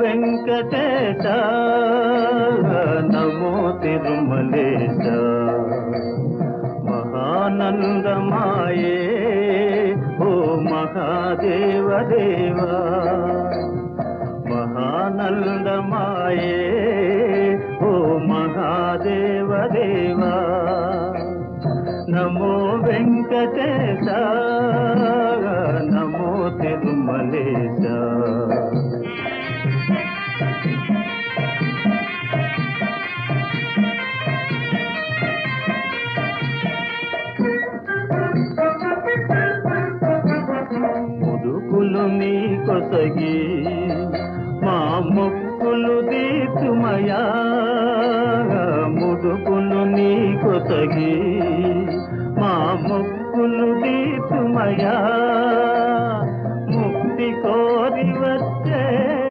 వెంకటేశ నమో తిరుమలేశ మహానందమాయే ఓ మహాదేవ దేవా మహానందమాయే ఓ మహాదేవ దేవా నమో వెంకటేశ నమో తిరుమలేశ ముదుకులు నీ కొసగి మా మొక్కులు తీర్చుమయా ముదుకులు నీ కొసగి మా మొక్కులు తీర్చుమయా